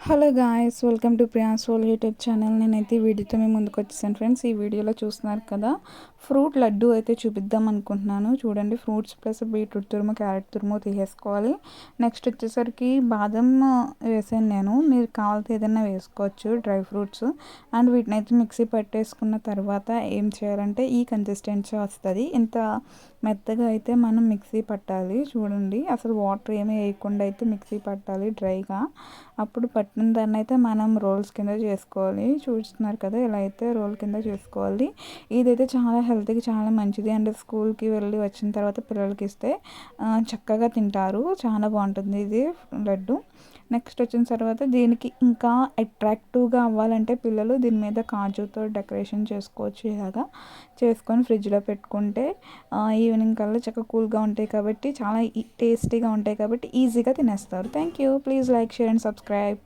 Hello guys, welcome to Priya's soul YouTube channel. నేనైతే ఈ వీడియోతో మేము ముందుకు వచ్చేసాను ఫ్రెండ్స్. ఈ వీడియోలో చూస్తున్నారు కదా, ఫ్రూట్ లడ్డు అయితే చూపిద్దాం అనుకుంటున్నాను. చూడండి, ఫ్రూట్స్ ప్లస్ బీట్రూట్ తురుము, క్యారెట్ తురుము తీసేసుకోవాలి. నెక్స్ట్ వచ్చేసరికి బాదం వేసాను నేను. మీరు కావాలితే ఏదైనా వేసుకోవచ్చు, డ్రై ఫ్రూట్స్. అండ్ వీటిని అయితే మిక్సీ పట్టేసుకున్న తర్వాత ఏం చేయాలంటే ఈ కన్సిస్టెన్సీ వస్తుంది. ఇంత మెత్తగా అయితే మనం మిక్సీ పట్టాలి. చూడండి, అసలు వాటర్ ఏమీ వేయకుండా అయితే మిక్సీ పట్టాలి డ్రైగా. అప్పుడు పట్టిన దాన్ని అయితే మనం రోల్స్ కింద చేసుకోవాలి. చూస్తున్నారు కదా, ఇలా అయితే రోల్ కింద చేసుకోవాలి. ఇదైతే చాలా హెల్త్కి చాలా మంచిది. అండ్ స్కూల్కి వెళ్ళి వచ్చిన తర్వాత పిల్లలకి ఇస్తే చక్కగా తింటారు. చాలా బాగుంటుంది ఇది లడ్డు. నెక్స్ట్ వచ్చిన తర్వాత దీనికి ఇంకా అట్రాక్టివ్గా అవ్వాలంటే పిల్లలు దీని మీద కాజుతో డెకరేషన్ చేసుకోవచ్చు. ఇలాగా చేసుకొని ఫ్రిడ్జ్లో పెట్టుకుంటే ఈవినింగ్ కల్లా చక్కగా కూల్గా ఉంటాయి కాబట్టి చాలా టేస్టీగా ఉంటాయి కాబట్టి ఈజీగా తినేస్తారు. Thank you. Please like, share and subscribe.